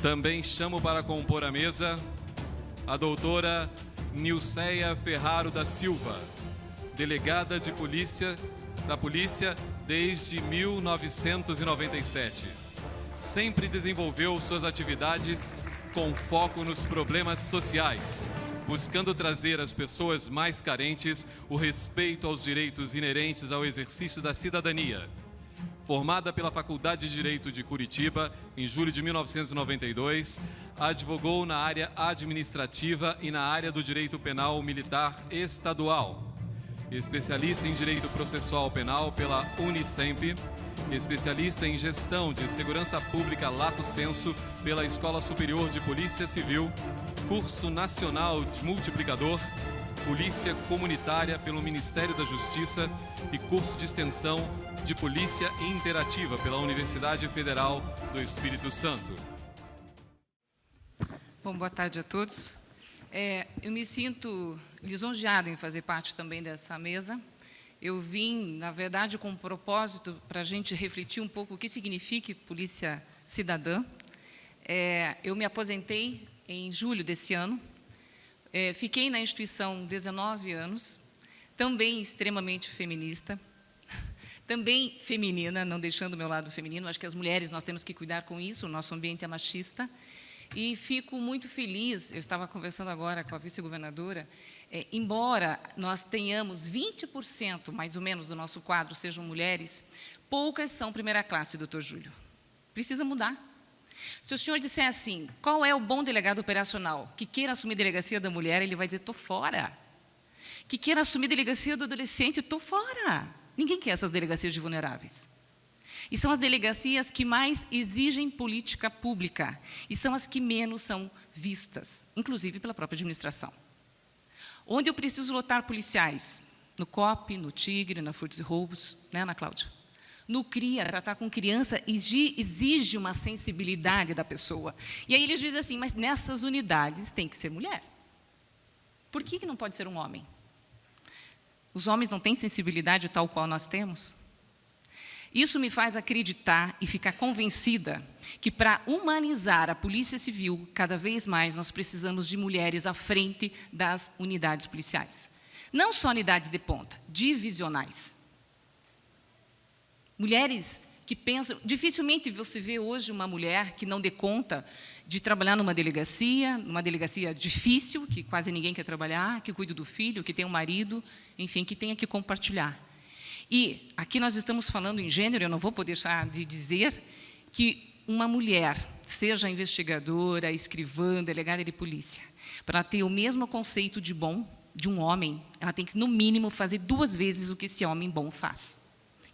Também chamo para compor a mesa a doutora Nilceia Ferraro da Silva, delegada de polícia da Polícia desde 1997. Sempre desenvolveu suas atividades com foco nos problemas sociais, buscando trazer às pessoas mais carentes o respeito aos direitos inerentes ao exercício da cidadania. Formada pela Faculdade de Direito de Curitiba, em julho de 1992, advogou na área administrativa e na área do direito penal militar estadual. Especialista em Direito Processual Penal pela Unicemp, especialista em Gestão de Segurança Pública Lato Sensu pela Escola Superior de Polícia Civil, Curso Nacional de Multiplicador, Polícia Comunitária pelo Ministério da Justiça e curso de extensão de Polícia Interativa pela Universidade Federal do Espírito Santo. Bom, boa tarde a todos. Eu me sinto lisonjeada em fazer parte também dessa mesa. Eu vim, na verdade, com um propósito para a gente refletir um pouco o que significa polícia cidadã. Eu me aposentei em julho desse ano. Fiquei na instituição 19 anos, também extremamente feminista, também feminina, não deixando o meu lado feminino. Acho que as mulheres, nós temos que cuidar com isso, o nosso ambiente é machista. E fico muito feliz, eu estava conversando agora com a vice-governadora, embora nós tenhamos 20%, mais ou menos, do nosso quadro sejam mulheres, poucas são primeira classe, doutor Júlio. Precisa mudar. Se o senhor disser assim, qual é o bom delegado operacional? Que queira assumir delegacia da mulher, ele vai dizer, estou fora. Que queira assumir delegacia do adolescente, estou fora. Ninguém quer essas delegacias de vulneráveis. E são as delegacias que mais exigem política pública. E são as que menos são vistas, inclusive pela própria administração. Onde eu preciso lotar policiais? No COP, no Tigre, na Furtos e Roubos, né, Ana Cláudia? No CRIA, tratar com criança exige uma sensibilidade da pessoa. E aí eles dizem assim, mas nessas unidades tem que ser mulher. Por que não pode ser um homem? Os homens não têm sensibilidade tal qual nós temos? Isso me faz acreditar e ficar convencida que para humanizar a Polícia Civil, cada vez mais nós precisamos de mulheres à frente das unidades policiais. Não só unidades de ponta, divisionais. Mulheres que pensam... Dificilmente você vê hoje uma mulher que não dê conta de trabalhar numa delegacia difícil, que quase ninguém quer trabalhar, que cuida do filho, que tem um marido, enfim, que tenha que compartilhar. E aqui nós estamos falando em gênero, eu não vou poder deixar de dizer que uma mulher, seja investigadora, escrivã, delegada de polícia, para ter o mesmo conceito de bom de um homem, ela tem que, no mínimo, fazer 2 vezes o que esse homem bom faz.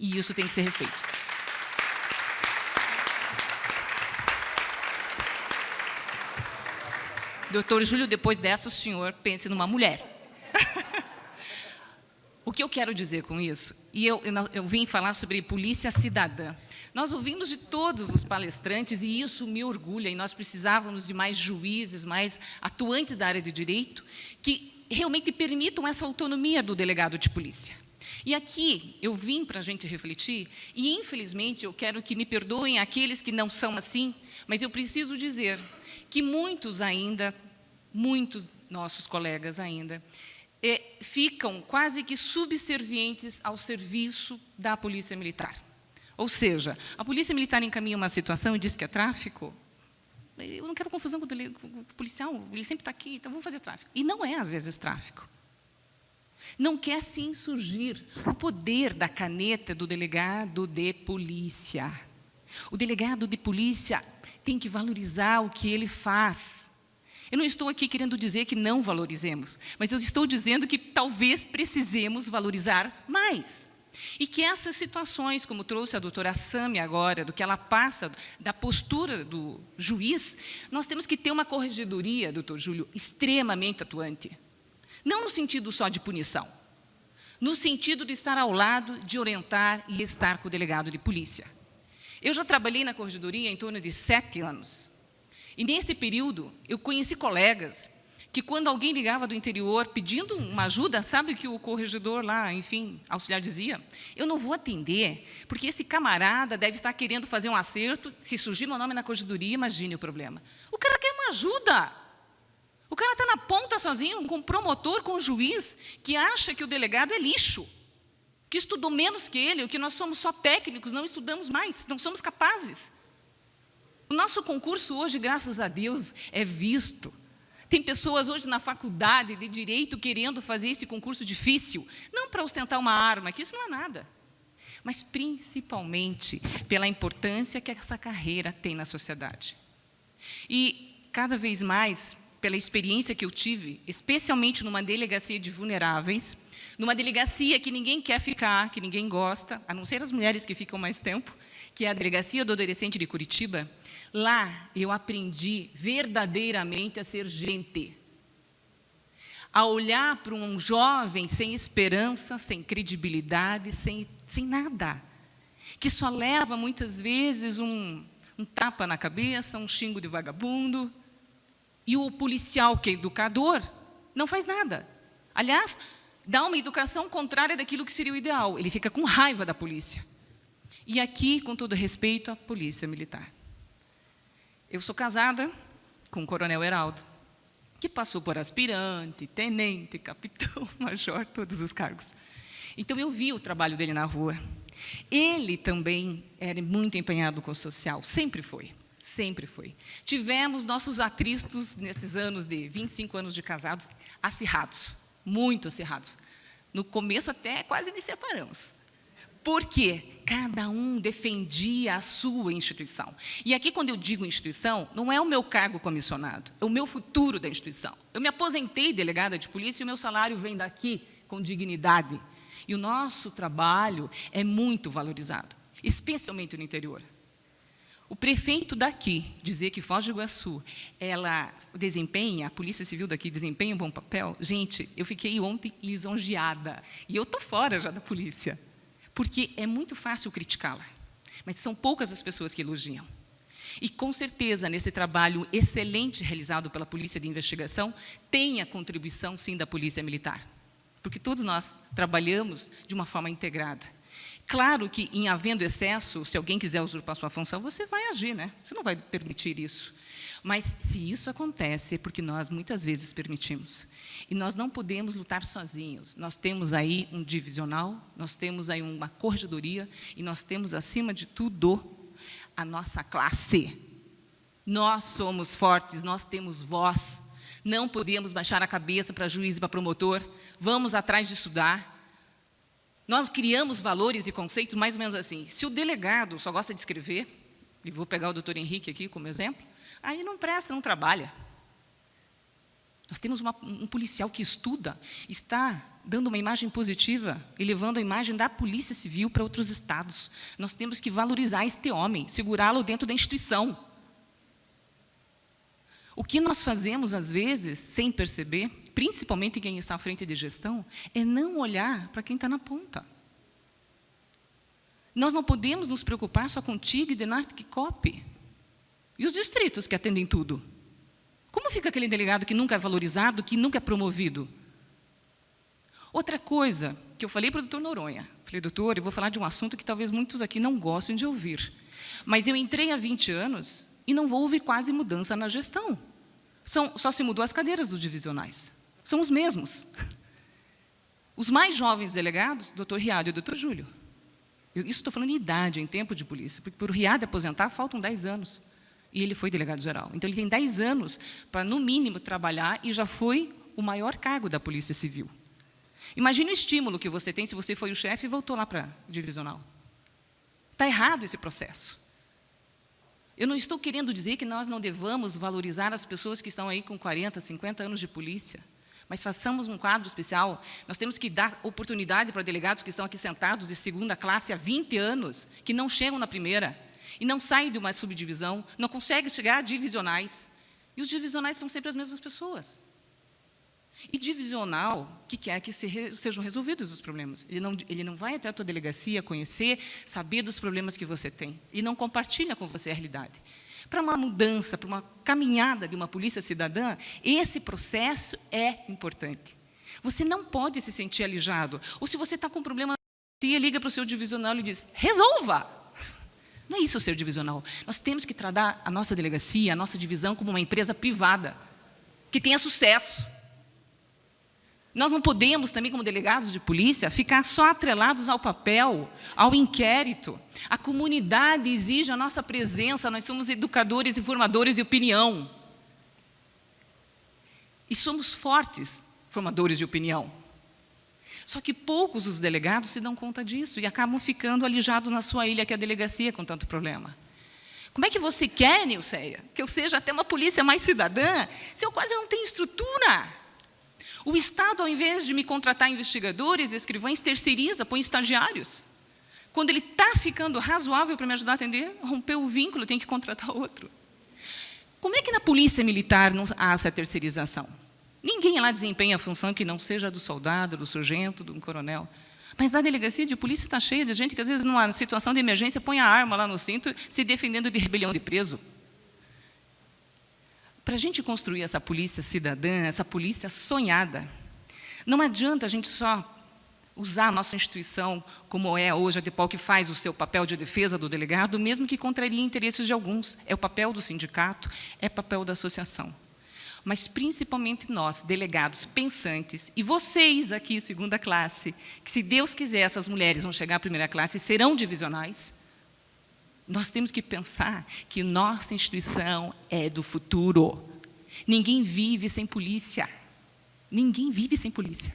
E isso tem que ser refeito. Doutor Júlio, depois dessa, o senhor pense numa mulher. O que eu quero dizer com isso? E eu vim falar sobre polícia cidadã. Nós ouvimos de todos os palestrantes, e isso me orgulha, e nós precisávamos de mais juízes, mais atuantes da área de direito, que realmente permitam essa autonomia do delegado de polícia. E aqui eu vim para a gente refletir, e infelizmente eu quero que me perdoem aqueles que não são assim, mas eu preciso dizer que muitos nossos colegas ainda, ficam quase que subservientes ao serviço da Polícia Militar. Ou seja, a Polícia Militar encaminha uma situação e diz que é tráfico. Eu não quero confusão com o policial, ele sempre está aqui, então vamos fazer tráfico. E não é, às vezes, tráfico. Não quer se insurgir o poder da caneta do delegado de polícia. O delegado de polícia tem que valorizar o que ele faz. Eu não estou aqui querendo dizer que não valorizemos, mas eu estou dizendo que talvez precisemos valorizar mais. E que essas situações, como trouxe a doutora Sami agora, do que ela passa, da postura do juiz, nós temos que ter uma corregedoria, doutor Júlio, extremamente atuante. Não no sentido só de punição, no sentido de estar ao lado, de orientar e estar com o delegado de polícia. Eu já trabalhei na corregedoria em torno de 7 anos. E nesse período, eu conheci colegas que quando alguém ligava do interior pedindo uma ajuda, sabe o que o corregedor lá, enfim, auxiliar dizia? Eu não vou atender, porque esse camarada deve estar querendo fazer um acerto, se surgir meu nome na corregedoria, imagine o problema. O cara quer uma ajuda. O cara está na ponta sozinho, com um promotor, com um juiz, que acha que o delegado é lixo, que estudou menos que ele, que nós somos só técnicos, não estudamos mais, não somos capazes. O nosso concurso hoje, graças a Deus, é visto. Tem pessoas hoje na faculdade de Direito querendo fazer esse concurso difícil, não para ostentar uma arma, que isso não é nada, mas principalmente pela importância que essa carreira tem na sociedade. E, cada vez mais, pela experiência que eu tive, especialmente numa delegacia de vulneráveis, numa delegacia que ninguém quer ficar, que ninguém gosta, a não ser as mulheres que ficam mais tempo, que é a Delegacia do Adolescente de Curitiba, lá eu aprendi verdadeiramente a ser gente. A olhar para um jovem sem esperança, sem credibilidade, sem nada, que só leva muitas vezes um tapa na cabeça, um xingo de vagabundo, e o policial, que é educador, não faz nada. Aliás, dá uma educação contrária daquilo que seria o ideal. Ele fica com raiva da polícia. E aqui, com todo respeito, à polícia militar. Eu sou casada com o coronel Heraldo, que passou por aspirante, tenente, capitão, major, todos os cargos. Então, eu vi o trabalho dele na rua. Ele também era muito empenhado com o social, sempre foi. Sempre foi. Tivemos nossos atritos nesses anos de 25 anos de casados, acirrados, muito acirrados. No começo até quase nos separamos. Por quê? Cada um defendia a sua instituição. E aqui, quando eu digo instituição, não é o meu cargo comissionado, é o meu futuro da instituição. Eu me aposentei delegada de polícia e o meu salário vem daqui com dignidade. E o nosso trabalho é muito valorizado, especialmente no interior. O prefeito daqui dizer que Foz do Iguaçu, a Polícia Civil daqui desempenha um bom papel, gente, eu fiquei ontem lisonjeada. E eu estou fora já da polícia, porque é muito fácil criticá-la, mas são poucas as pessoas que elogiam. E, com certeza, nesse trabalho excelente realizado pela Polícia de Investigação, tem a contribuição, sim, da Polícia Militar, porque todos nós trabalhamos de uma forma integrada. Claro que, em havendo excesso, se alguém quiser usurpar sua função, você vai agir, né? Você não vai permitir isso. Mas, se isso acontece, é porque nós, muitas vezes, permitimos. E nós não podemos lutar sozinhos. Nós temos aí um divisional, nós temos aí uma corregedoria, e nós temos, acima de tudo, a nossa classe. Nós somos fortes, nós temos voz. Não podemos baixar a cabeça para juiz e para promotor. Vamos atrás de estudar. Nós criamos valores e conceitos mais ou menos assim. Se o delegado só gosta de escrever, e vou pegar o doutor Henrique aqui como exemplo, aí não presta, não trabalha. Nós temos um policial que estuda, está dando uma imagem positiva e levando a imagem da Polícia Civil para outros estados. Nós temos que valorizar este homem, segurá-lo dentro da instituição. O que nós fazemos, às vezes, sem perceber, principalmente quem está à frente de gestão, é não olhar para quem está na ponta. Nós não podemos nos preocupar só com TIG, DENART e COP. E os distritos que atendem tudo? Como fica aquele delegado que nunca é valorizado, que nunca é promovido? Outra coisa que eu falei para o doutor Noronha, falei, doutor, eu vou falar de um assunto que talvez muitos aqui não gostem de ouvir, mas eu entrei há 20 anos e não houve quase mudança na gestão. Só se mudou as cadeiras dos divisionais. São os mesmos. Os mais jovens delegados, doutor Riado e o doutor Júlio. Isso estou falando em idade, em tempo de polícia, porque por o Riado aposentar faltam 10 anos. E ele foi delegado-geral. Então, ele tem 10 anos para, no mínimo, trabalhar e já foi o maior cargo da Polícia Civil. Imagine o estímulo que você tem se você foi o chefe e voltou lá para a divisional. Está errado esse processo. Eu não estou querendo dizer que nós não devamos valorizar as pessoas que estão aí com 40, 50 anos de polícia, mas façamos um quadro especial. Nós temos que dar oportunidade para delegados que estão aqui sentados de segunda classe há 20 anos, que não chegam na primeira, e não saem de uma subdivisão, não conseguem chegar a divisionais. E os divisionais são sempre as mesmas pessoas. E divisional, o que quer que sejam resolvidos os problemas? Ele não vai até a tua delegacia conhecer, saber dos problemas que você tem. E não compartilha com você a realidade. Para uma mudança, para uma caminhada de uma polícia cidadã, esse processo é importante. Você não pode se sentir alijado. Ou se você está com um problema, liga para o seu divisional e diz, resolva! Não é isso ser divisional. Nós temos que tratar a nossa delegacia, a nossa divisão, como uma empresa privada, que tenha sucesso. Nós não podemos, também como delegados de polícia, ficar só atrelados ao papel, ao inquérito. A comunidade exige a nossa presença, nós somos educadores e formadores de opinião. E somos fortes formadores de opinião. Só que poucos os delegados se dão conta disso e acabam ficando alijados na sua ilha, que é a delegacia, com tanto problema. Como é que você quer, Nilceia, que eu seja até uma polícia mais cidadã, se eu quase não tenho estrutura? O Estado, ao invés de me contratar investigadores e escrivães, terceiriza, põe estagiários. Quando ele está ficando razoável para me ajudar a atender, rompeu o vínculo, tem que contratar outro. Como é que na polícia militar não há essa terceirização? Ninguém lá desempenha a função que não seja do soldado, do sargento, do coronel. Mas na delegacia de polícia está cheia de gente que, às vezes, numa situação de emergência, põe a arma lá no cinto, se defendendo de rebelião de preso. Para a gente construir essa polícia cidadã, essa polícia sonhada, não adianta a gente só usar a nossa instituição como é hoje a DEPOL, que faz o seu papel de defesa do delegado, mesmo que contraria interesses de alguns. É o papel do sindicato, é o papel da associação. Mas, principalmente nós, delegados pensantes, e vocês aqui, segunda classe, que, se Deus quiser, essas mulheres vão chegar à primeira classe e serão divisionais, nós temos que pensar que nossa instituição é do futuro. Ninguém vive sem polícia. Ninguém vive sem polícia.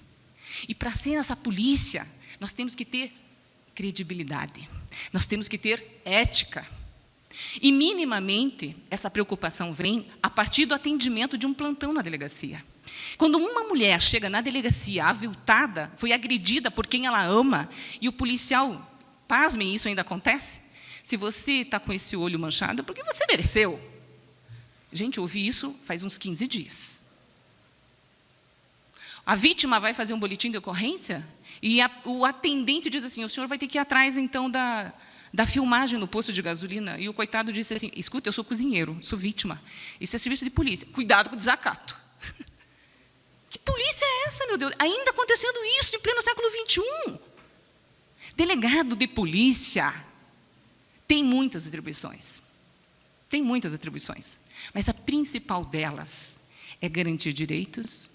E para ser essa polícia, nós temos que ter credibilidade. Nós temos que ter ética. E, minimamente, essa preocupação vem a partir do atendimento de um plantão na delegacia. Quando uma mulher chega na delegacia aviltada, foi agredida por quem ela ama, e o policial, pasmem, isso ainda acontece, se você está com esse olho manchado, é porque você mereceu. Gente, eu ouvi isso faz uns 15 dias. A vítima vai fazer um boletim de ocorrência e o atendente diz assim, o senhor vai ter que ir atrás, então, da filmagem no posto de gasolina. E o coitado disse assim, escuta, eu sou cozinheiro, sou vítima. Isso é serviço de polícia. Cuidado com o desacato. Que polícia é essa, meu Deus? Ainda acontecendo isso em pleno século XXI. Delegado de polícia tem muitas atribuições. Tem muitas atribuições. Mas a principal delas é garantir direitos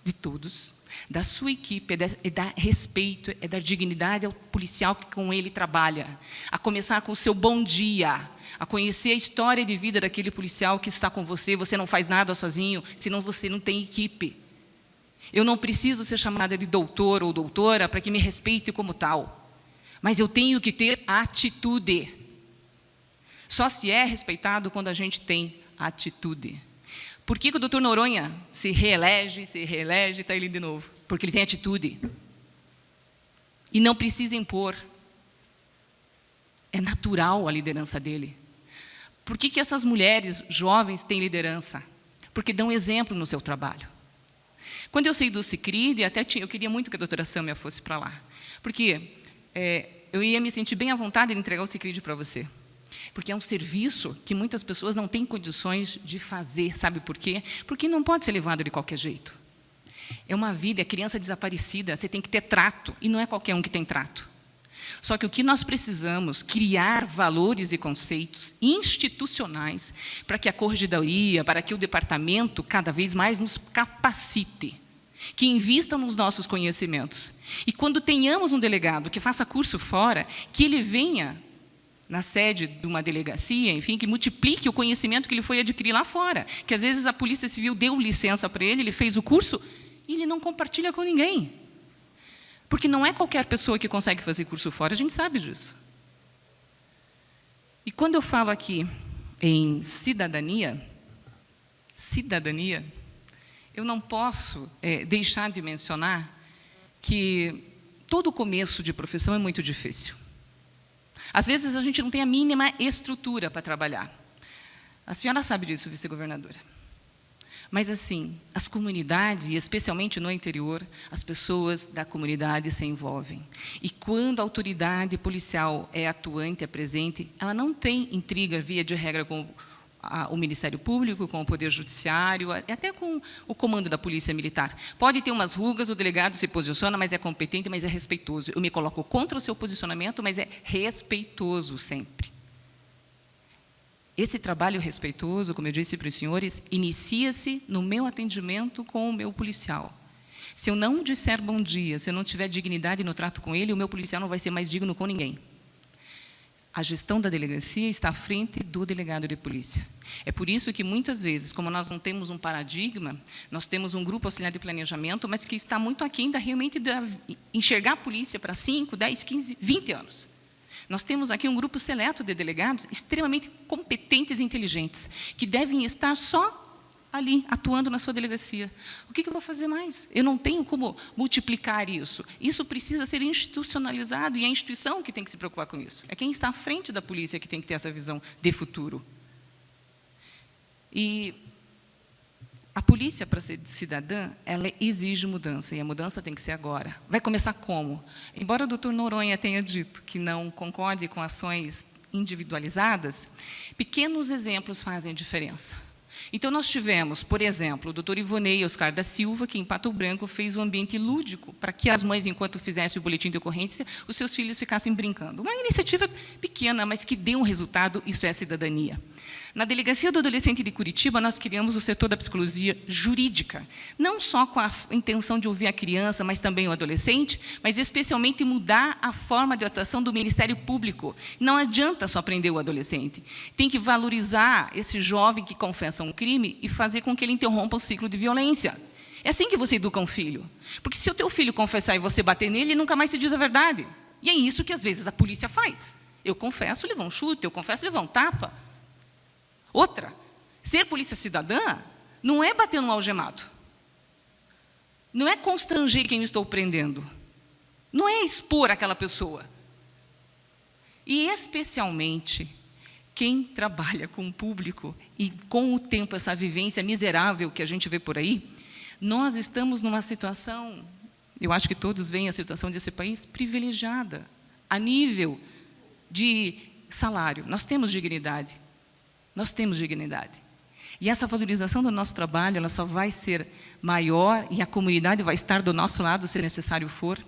de todos, da sua equipe, é dar respeito, é dar dignidade ao policial que com ele trabalha. A começar com o seu bom dia, a conhecer a história de vida daquele policial que está com você. Você não faz nada sozinho, senão você não tem equipe. Eu não preciso ser chamada de doutor ou doutora para que me respeite como tal. Mas eu tenho que ter atitude. Só se é respeitado quando a gente tem atitude. Por que o doutor Noronha se reelege, está ele de novo? Porque ele tem atitude. E não precisa impor. É natural a liderança dele. Por que essas mulheres jovens têm liderança? Porque dão exemplo no seu trabalho. Quando eu saí do Sicredi, eu queria muito que a doutora Sâmia fosse para lá. Porque eu ia me sentir bem à vontade de entregar o Sicredi para você. Porque é um serviço que muitas pessoas não têm condições de fazer. Sabe por quê? Porque não pode ser levado de qualquer jeito. É uma vida, é criança desaparecida, você tem que ter trato, e não é qualquer um que tem trato. Só que o que nós precisamos, criar valores e conceitos institucionais para que a corregedoria, para que o departamento cada vez mais nos capacite, que invista nos nossos conhecimentos. E quando tenhamos um delegado que faça curso fora, que ele venha na sede de uma delegacia, enfim, que multiplique o conhecimento que ele foi adquirir lá fora. Que às vezes a Polícia Civil deu licença para ele, ele fez o curso e ele não compartilha com ninguém. Porque não é qualquer pessoa que consegue fazer curso fora, a gente sabe disso. E quando eu falo aqui em cidadania, eu não posso deixar de mencionar que todo começo de profissão é muito difícil. Às vezes, a gente não tem a mínima estrutura para trabalhar. A senhora sabe disso, vice-governadora. Mas, assim, as comunidades, e especialmente no interior, as pessoas da comunidade se envolvem. E quando a autoridade policial é atuante, é presente, ela não tem intriga, via de regra, com o Ministério Público, com o Poder Judiciário, até com o comando da Polícia Militar. Pode ter umas rugas, o delegado se posiciona, mas é competente, mas é respeitoso. Eu me coloco contra o seu posicionamento, mas é respeitoso sempre. Esse trabalho respeitoso, como eu disse para os senhores, inicia-se no meu atendimento com o meu policial. Se eu não disser bom dia, se eu não tiver dignidade no trato com ele, o meu policial não vai ser mais digno com ninguém. A gestão da delegacia está à frente do delegado de polícia. É por isso que, muitas vezes, como nós não temos um paradigma, nós temos um grupo auxiliar de planejamento, mas que está muito aquém realmente de enxergar a polícia para 5, 10, 15, 20 anos. Nós temos aqui um grupo seleto de delegados extremamente competentes e inteligentes, que devem estar só ali, atuando na sua delegacia. O que eu vou fazer mais? Eu não tenho como multiplicar isso. Isso precisa ser institucionalizado, e é a instituição que tem que se preocupar com isso. É quem está à frente da polícia que tem que ter essa visão de futuro. E a polícia, para ser cidadã, ela exige mudança, e a mudança tem que ser agora. Vai começar como? Embora o doutor Noronha tenha dito que não concorde com ações individualizadas, pequenos exemplos fazem diferença. Então, nós tivemos, por exemplo, o doutor Ivonei Oscar da Silva, que em Pato Branco fez um ambiente lúdico para que as mães, enquanto fizessem o boletim de ocorrência, os seus filhos ficassem brincando. Uma iniciativa pequena, mas que deu um resultado, isso é cidadania. Na Delegacia do Adolescente de Curitiba, nós criamos o setor da psicologia jurídica, não só com a intenção de ouvir a criança, mas também o adolescente, mas especialmente mudar a forma de atuação do Ministério Público. Não adianta só prender o adolescente. Tem que valorizar esse jovem que confessa um crime e fazer com que ele interrompa o ciclo de violência. É assim que você educa um filho. Porque se o teu filho confessar e você bater nele, ele nunca mais se diz a verdade. E é isso que, às vezes, a polícia faz. Eu confesso, levou um chute, eu confesso, levou um tapa. Outra, ser polícia cidadã não é bater no algemado. Não é constranger quem eu estou prendendo. Não é expor aquela pessoa. E, especialmente, quem trabalha com o público e, com o tempo, essa vivência miserável que a gente vê por aí, nós estamos numa situação, eu acho que todos veem a situação desse país, privilegiada, a nível de salário. Nós temos dignidade. Nós temos dignidade. E essa valorização do nosso trabalho, ela só vai ser maior, e a comunidade vai estar do nosso lado, se necessário for,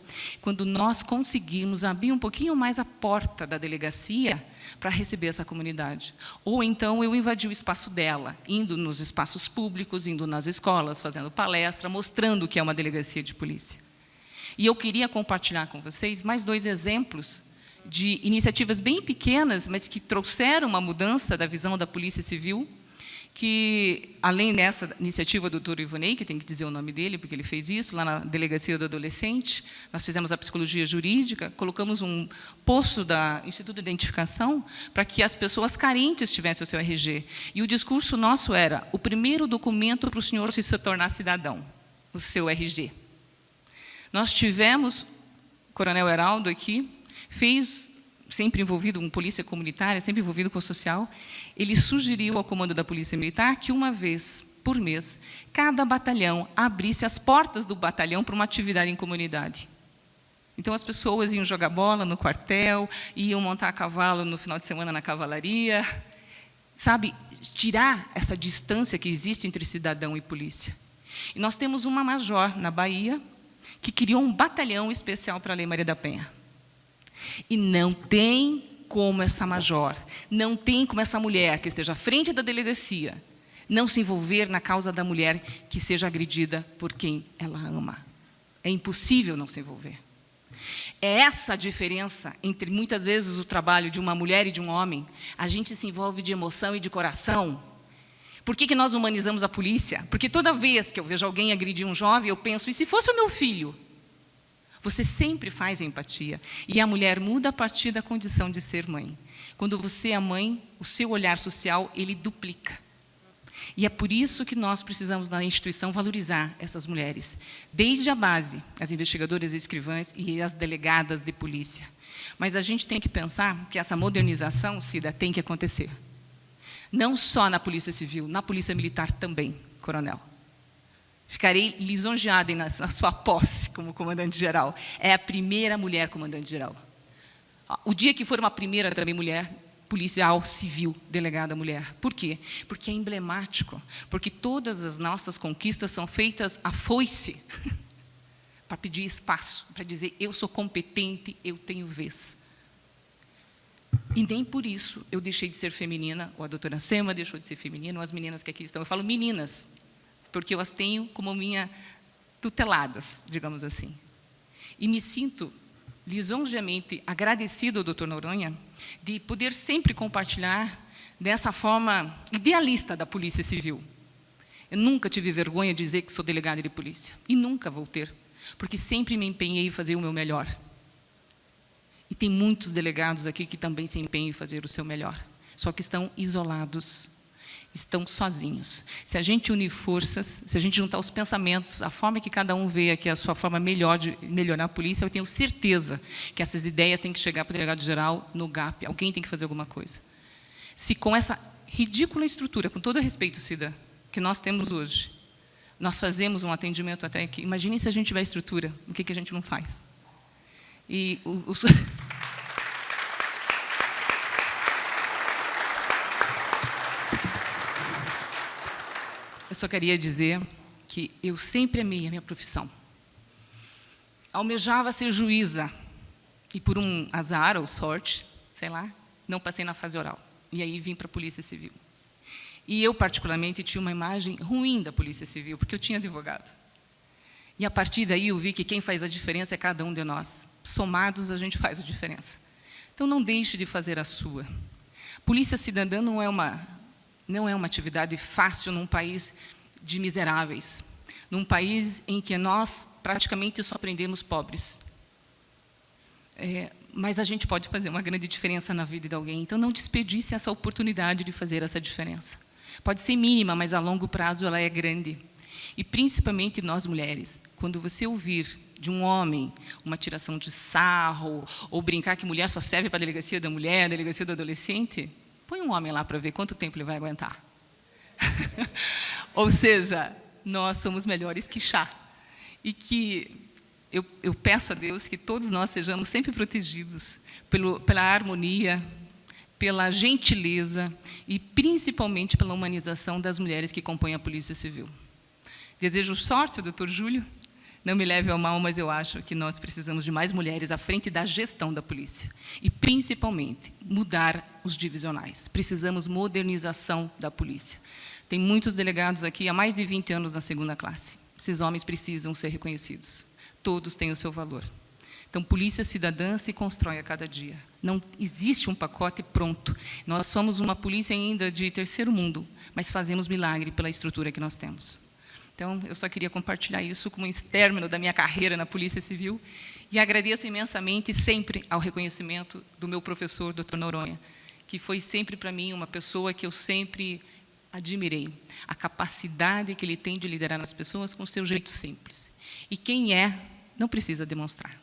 quando nós conseguirmos abrir um pouquinho mais a porta da delegacia para receber essa comunidade. Ou então eu invadir o espaço dela, indo nos espaços públicos, indo nas escolas, fazendo palestra, mostrando o que é uma delegacia de polícia. E eu queria compartilhar com vocês mais 2 exemplos de iniciativas bem pequenas, mas que trouxeram uma mudança da visão da Polícia Civil, que, além dessa iniciativa do doutor Ivonei, que tem que dizer o nome dele, porque ele fez isso, lá na Delegacia do Adolescente, nós fizemos a psicologia jurídica, colocamos um posto da Instituto de Identificação para que as pessoas carentes tivessem o seu RG. E o discurso nosso era: o primeiro documento para o senhor se tornar cidadão, o seu RG. Nós tivemos o Coronel Heraldo aqui, fez, sempre envolvido com polícia comunitária, sempre envolvido com o social, ele sugeriu ao comando da Polícia Militar que, uma vez por mês, cada batalhão abrisse as portas do batalhão para uma atividade em comunidade. Então, as pessoas iam jogar bola no quartel, iam montar a cavalo no final de semana na cavalaria, sabe, tirar essa distância que existe entre cidadão e polícia. E nós temos uma major na Bahia que criou um batalhão especial para a Lei Maria da Penha. E não tem como essa major, não tem como essa mulher que esteja à frente da delegacia não se envolver na causa da mulher que seja agredida por quem ela ama. É impossível não se envolver. É essa a diferença entre, muitas vezes, o trabalho de uma mulher e de um homem. A gente se envolve de emoção e de coração. Por que nós humanizamos a polícia? Porque toda vez que eu vejo alguém agredir um jovem, eu penso: e se fosse o meu filho? Você sempre faz empatia. E a mulher muda a partir da condição de ser mãe. Quando você é mãe, o seu olhar social, ele duplica. E é por isso que nós precisamos, na instituição, valorizar essas mulheres. Desde a base, as investigadoras e escrivãs e as delegadas de polícia. Mas a gente tem que pensar que essa modernização, Cida, tem que acontecer. Não só na Polícia Civil, na Polícia Militar também, coronel. Ficarei lisonjeada na sua posse como comandante-geral. É a primeira mulher comandante-geral. O dia que for uma primeira também mulher policial civil delegada mulher. Por quê? Porque é emblemático, porque todas as nossas conquistas são feitas à foice, para pedir espaço, para dizer, eu sou competente, eu tenho vez. E nem por isso eu deixei de ser feminina, ou a doutora Sema deixou de ser feminina, ou as meninas que aqui estão. Eu falo meninas, porque eu as tenho como minha tuteladas, digamos assim. E me sinto lisonjeamente agradecido ao doutor Noronha de poder sempre compartilhar dessa forma idealista da Polícia Civil. Eu nunca tive vergonha de dizer que sou delegada de polícia, e nunca vou ter, porque sempre me empenhei em fazer o meu melhor. E tem muitos delegados aqui que também se empenham em fazer o seu melhor, só que estão isolados, estão sozinhos. Se a gente unir forças, se a gente juntar os pensamentos, a forma que cada um vê aqui, a sua forma melhor de melhorar a polícia, eu tenho certeza que essas ideias têm que chegar para o delegado-geral no GAP, alguém tem que fazer alguma coisa. Se com essa ridícula estrutura, com todo respeito, Cida, que nós temos hoje, nós fazemos um atendimento até aqui, imagine se a gente tiver estrutura, o que a gente não faz? E eu só queria dizer que eu sempre amei a minha profissão. Almejava ser juíza, e por um azar ou sorte, sei lá, não passei na fase oral. E aí vim para a Polícia Civil. E eu, particularmente, tinha uma imagem ruim da Polícia Civil, porque eu tinha advogado. E a partir daí eu vi que quem faz a diferença é cada um de nós. Somados, a gente faz a diferença. Então, não deixe de fazer a sua. Polícia cidadã não é uma atividade fácil num país de miseráveis, num país em que nós praticamente só prendemos pobres. Mas a gente pode fazer uma grande diferença na vida de alguém. Então, não desperdice essa oportunidade de fazer essa diferença. Pode ser mínima, mas a longo prazo ela é grande. E principalmente nós mulheres, quando você ouvir de um homem uma tiração de sarro, ou brincar que mulher só serve para a delegacia da mulher, a delegacia do adolescente, põe um homem lá para ver quanto tempo ele vai aguentar. Ou seja, nós somos melhores que chá. E que eu peço a Deus que todos nós sejamos sempre protegidos pela harmonia, pela gentileza e principalmente pela humanização das mulheres que compõem a Polícia Civil. Desejo sorte, doutor Júlio. Não me leve ao mal, mas eu acho que nós precisamos de mais mulheres à frente da gestão da polícia. E, principalmente, mudar os divisionais. Precisamos modernização da polícia. Tem muitos delegados aqui há mais de 20 anos na segunda classe. Esses homens precisam ser reconhecidos. Todos têm o seu valor. Então, polícia cidadã se constrói a cada dia. Não existe um pacote pronto. Nós somos uma polícia ainda de terceiro mundo, mas fazemos milagre pela estrutura que nós temos. Então, eu só queria compartilhar isso como um término da minha carreira na Polícia Civil e agradeço imensamente sempre ao reconhecimento do meu professor, doutor Noronha, que foi sempre para mim uma pessoa que eu sempre admirei. A capacidade que ele tem de liderar as pessoas com o seu jeito simples. E quem é, não precisa demonstrar.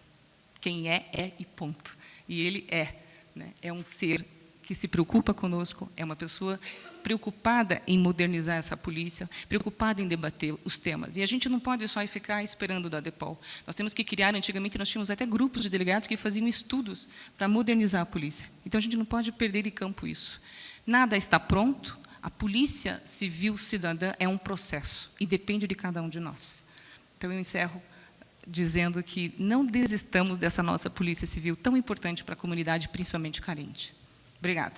Quem é e ponto. E ele é, né? É um ser que se preocupa conosco, é uma pessoa preocupada em modernizar essa polícia, preocupada em debater os temas. E a gente não pode só ficar esperando da DEPOL. Nós temos que criar, antigamente nós tínhamos até grupos de delegados que faziam estudos para modernizar a polícia. Então a gente não pode perder de campo isso. Nada está pronto, a Polícia Civil Cidadã é um processo e depende de cada um de nós. Então eu encerro dizendo que não desistamos dessa nossa Polícia Civil tão importante para a comunidade, principalmente carente. Obrigada.